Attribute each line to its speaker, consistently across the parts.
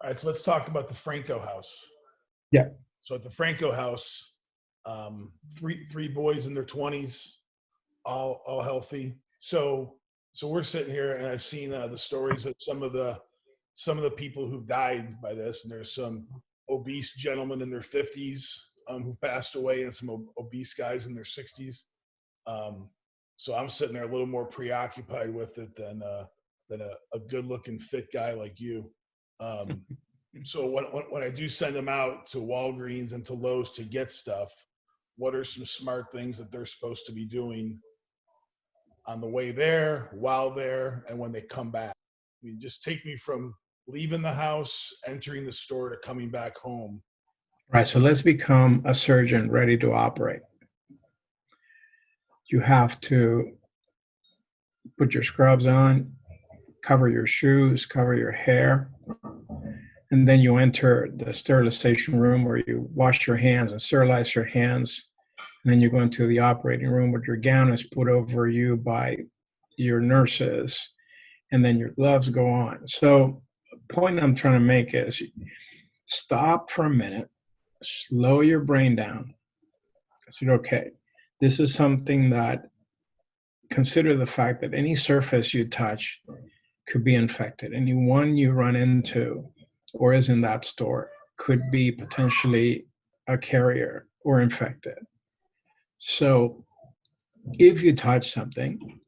Speaker 1: All right, so let's talk about the Franco house.
Speaker 2: Yeah.
Speaker 1: So at the Franco house, three boys in their 20s, all healthy. So we're sitting here, and I've seen the stories of some of the people who've died by this, and there's some obese gentlemen in their 50s who passed away, and some obese guys in their 60s. Um, so I'm sitting there a little more preoccupied with it than a good-looking fit guy like you. Um, so when I do send them out to Walgreens and to Lowe's to get stuff, what are some smart things that they're supposed to be doing on the way there, while there, and when they come back? I mean, just take me from leaving the house, entering the store, to coming back home.
Speaker 2: Right. So let's become a surgeon ready to operate. You have to put your scrubs on, cover your shoes, cover your hair, and then you enter the sterilization room where you wash your hands and sterilize your hands. And then you go into the operating room where your gown is put over you by your nurses, and then your gloves go on. So the point I'm trying to make is stop for a minute, slow your brain down. I said, okay, this is something that, consider the fact that any surface you touch could be infected. Anyone you run into or is in that store could be potentially a carrier or infected. So if you touch something,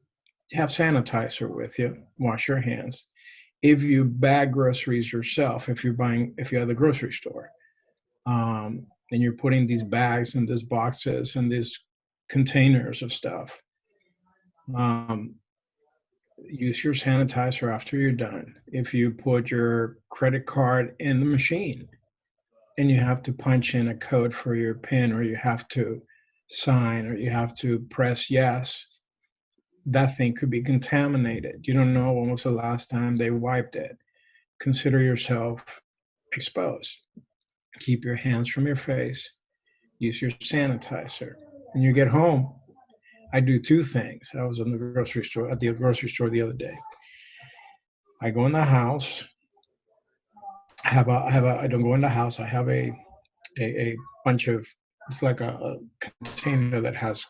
Speaker 2: have sanitizer with you, wash your hands. If you bag groceries yourself, if you're at the grocery store, and you're putting these bags and these boxes and these containers of stuff, um, use your sanitizer after you're done. If you put your credit card in the machine and you have to punch in a code for your PIN, or you have to sign, or you have to press yes, that thing could be contaminated. You don't know when was the last time they wiped it. Consider yourself exposed. Keep your hands from your face. Use your sanitizer. When you get home, I do two things. I was at the grocery store the other day. I go in the house. I don't go in the house. I have a bunch of, it's like a container that has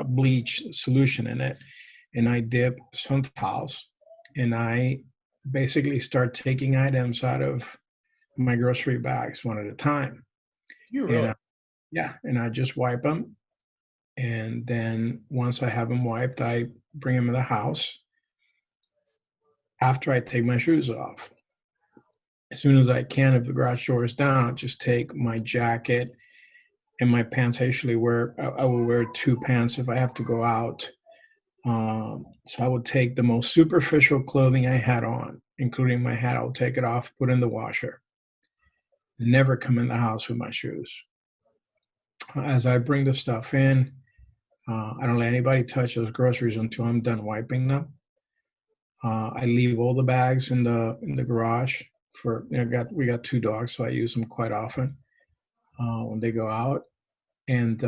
Speaker 2: bleach solution in it, and I dip some towels, and I basically start taking items out of my grocery bags one at a time.
Speaker 1: You
Speaker 2: And
Speaker 1: really?
Speaker 2: yeah, and I just wipe them. And then once I have them wiped, I bring them in the house after I take my shoes off. As soon as I can, if the garage door is down, I'll just take my jacket and my pants. I usually I will wear two pants if I have to go out. So I would take the most superficial clothing I had on, including my hat. I'll take it off, put in the washer. Never come in the house with my shoes. As I bring the stuff in, I don't let anybody touch those groceries until I'm done wiping them. I leave all the bags in the garage. We got two dogs, so I use them quite often when they go out. And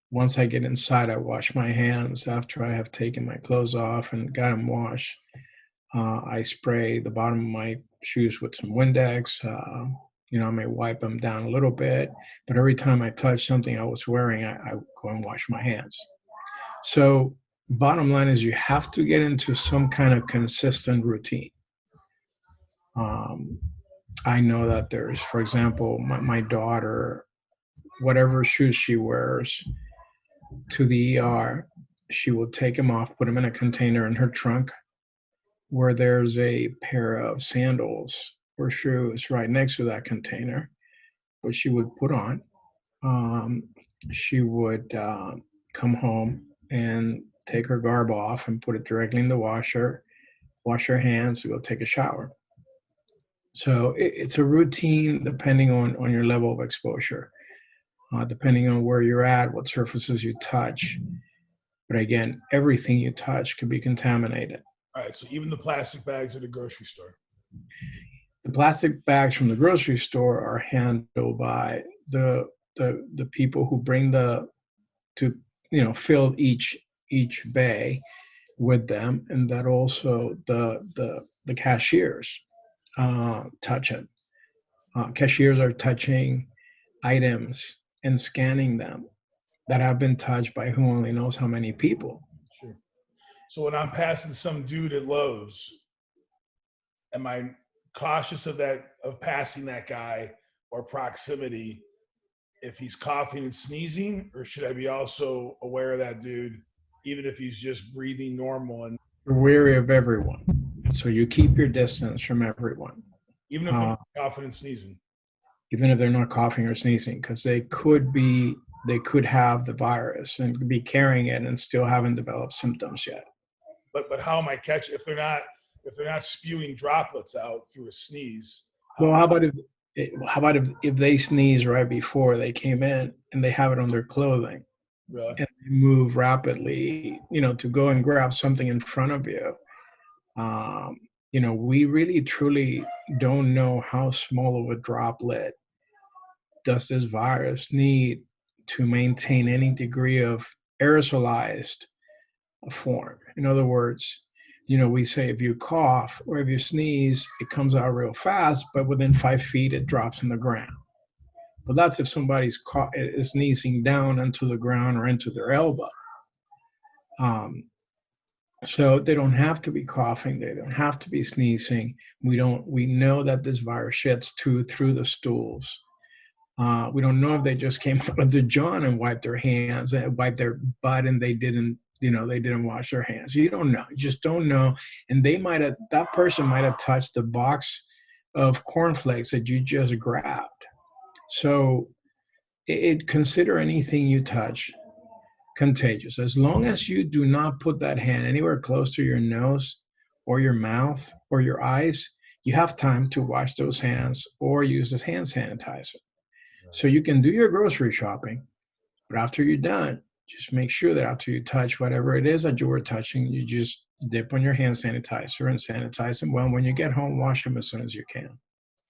Speaker 2: once I get inside, I wash my hands after I have taken my clothes off and got them washed. I spray the bottom of my shoes with some Windex. I may wipe them down a little bit, but every time I touch something I was wearing, I go and wash my hands. So bottom line is you have to get into some kind of consistent routine. I know that there's, for example, my daughter, whatever shoes she wears to the ER, she will take them off, put them in a container in her trunk, where there's a pair of sandals or shoes right next to that container, which she would put on. She would come home and take her garb off and put it directly in the washer, wash her hands, go take a shower. So it's a routine depending on your level of exposure, depending on where you're at, what surfaces you touch. But again, everything you touch could be contaminated.
Speaker 1: All right, so even the plastic bags at the grocery store.
Speaker 2: The plastic bags from the grocery store are handled by the people who bring fill each bay with them, and that also the cashiers. touch it. Cashiers are touching items and scanning them that have been touched by who only knows how many people.
Speaker 1: Sure. So when I'm passing some dude at Lowe's, am I cautious of passing that guy or proximity if he's coughing and sneezing, or should I be also aware of that dude, even if he's just breathing normal and
Speaker 2: You're wary of everyone, so you keep your distance from everyone,
Speaker 1: even if they're coughing and sneezing?
Speaker 2: even if they're not coughing or sneezing, because they could have the virus and be carrying it and still haven't developed symptoms yet.
Speaker 1: But how am I catching if they're not spewing droplets out through a sneeze?
Speaker 2: Well, how about if they sneeze right before they came in and they have it on their clothing
Speaker 1: Really?
Speaker 2: and they move rapidly, to go and grab something in front of you? Um, we really truly don't know how small of a droplet does this virus need to maintain any degree of aerosolized form. In other words, we say if you cough or if you sneeze, it comes out real fast, but within 5 feet, it drops on the ground. But that's if somebody's is sneezing down into the ground or into their elbow. So they don't have to be coughing. They don't have to be sneezing. We know that this virus sheds through the stools. We don't know if they just came out of the john and wiped their hands and wiped their butt and they didn't wash their hands. You don't know. You just don't know. And that person might have touched the box of cornflakes that you just grabbed. So consider anything you touch contagious. As long as you do not put that hand anywhere close to your nose or your mouth or your eyes, you have time to wash those hands or use this hand sanitizer. So you can do your grocery shopping, but after you're done, just make sure that after you touch whatever it is that you were touching, you just dip on your hand sanitizer and sanitize them well. When you get home, wash them as soon as you can.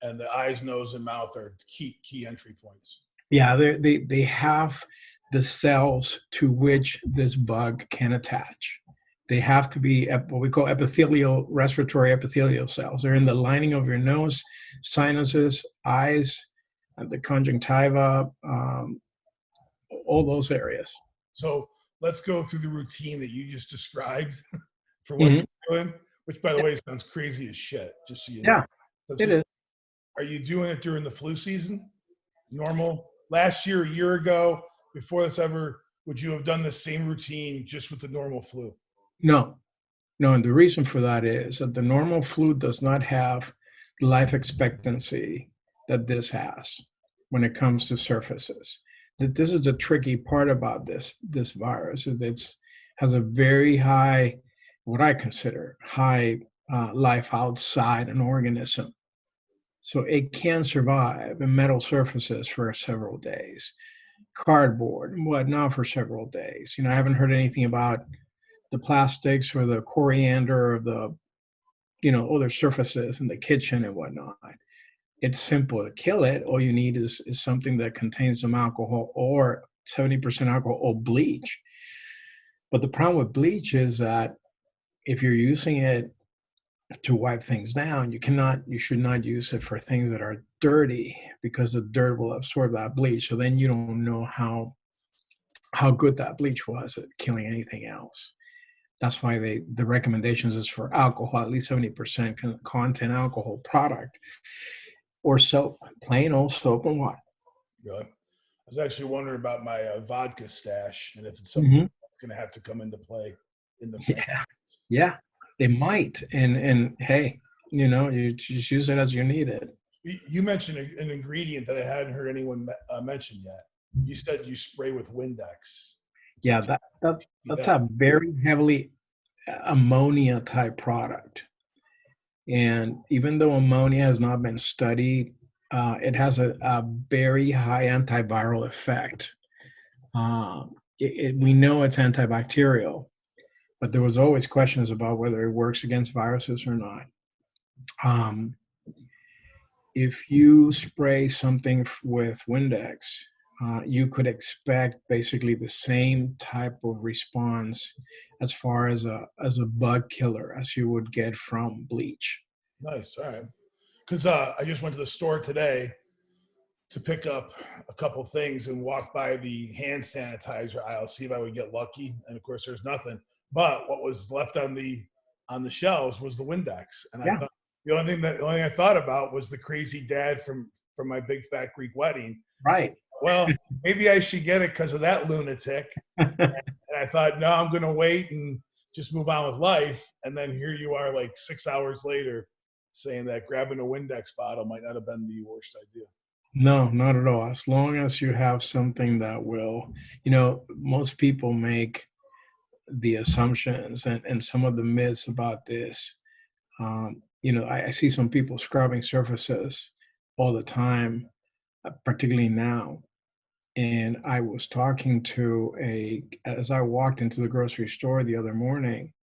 Speaker 1: And the eyes, nose, and mouth are key entry points.
Speaker 2: Yeah, they have the cells to which this bug can attach. They have to be what we call respiratory epithelial cells. They're in the lining of your nose, sinuses, eyes, the conjunctiva, all those areas.
Speaker 1: So let's go through the routine that you just described for what you're doing, which, by the way, sounds crazy as shit, just so you know.
Speaker 2: Yeah, it is.
Speaker 1: Are you doing it during the flu season? Normal? Last year, a year ago, before this ever, would you have done the same routine just with the normal flu?
Speaker 2: No, and the reason for that is that the normal flu does not have the life expectancy that this has when it comes to surfaces. That this is the tricky part about this virus. It has a very high, what I consider high life outside an organism. So it can survive in metal surfaces for several days, cardboard and whatnot for several days. I haven't heard anything about the plastics or the coriander or the, other surfaces in the kitchen and whatnot. It's simple to kill it. All you need is something that contains some alcohol or 70% alcohol or bleach. But the problem with bleach is that if you're using it to wipe things down, you should not use it for things that are dirty because the dirt will absorb that bleach. So then you don't know how good that bleach was at killing anything else. That's why the recommendations is for alcohol, at least 70% content alcohol product, or soap, plain old soap and water.
Speaker 1: Really? I was actually wondering about my vodka stash and if it's something that's going to have to come into play in the
Speaker 2: Yeah, it might. And hey, you just use it as you need it.
Speaker 1: You mentioned an ingredient that I hadn't heard anyone mention yet. You said you spray with Windex.
Speaker 2: Yeah, that's a very heavily ammonia type product. And even though ammonia has not been studied, it has a very high antiviral effect. We know it's antibacterial, but there was always questions about whether it works against viruses or not. If you spray something with Windex, you could expect basically the same type of response as far as a bug killer as you would get from bleach.
Speaker 1: Nice. All right. because I just went to the store today to pick up a couple things and walk by the hand sanitizer aisle, see if I would get lucky. And of course, there's nothing. But what was left on the shelves was the Windex, and I
Speaker 2: Yeah,
Speaker 1: thought the only thing I thought about was the crazy dad from my big fat Greek wedding.
Speaker 2: right.
Speaker 1: Well, maybe I should get it because of that lunatic. And I thought, no, I'm going to wait and just move on with life. And then here you are, like 6 hours later, saying that grabbing a Windex bottle might not have been the worst idea.
Speaker 2: No, not at all. As long as you have something that will, most people make the assumptions and some of the myths about this. I see some people scrubbing surfaces all the time, particularly now. And I was talking to as I walked into the grocery store the other morning,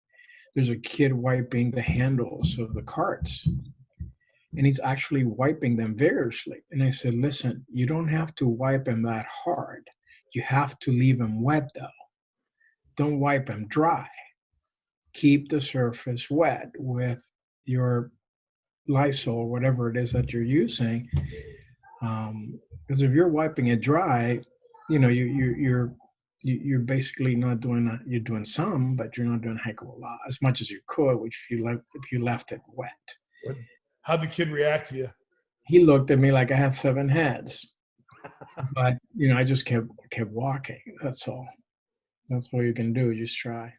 Speaker 2: there's a kid wiping the handles of the carts, and he's actually wiping them vigorously. And I said, listen, you don't have to wipe them that hard. You have to leave them wet though. Don't wipe them dry. Keep the surface wet with your Lysol or whatever it is that you're using. Because if you're wiping it dry, you're basically not doing that. You're doing some, but you're not doing a heck of a lot, as much as you could, which if you left it wet.
Speaker 1: How'd the kid react to you?
Speaker 2: He looked at me like I had 7 heads, but I just kept walking. That's all you can do. Just try.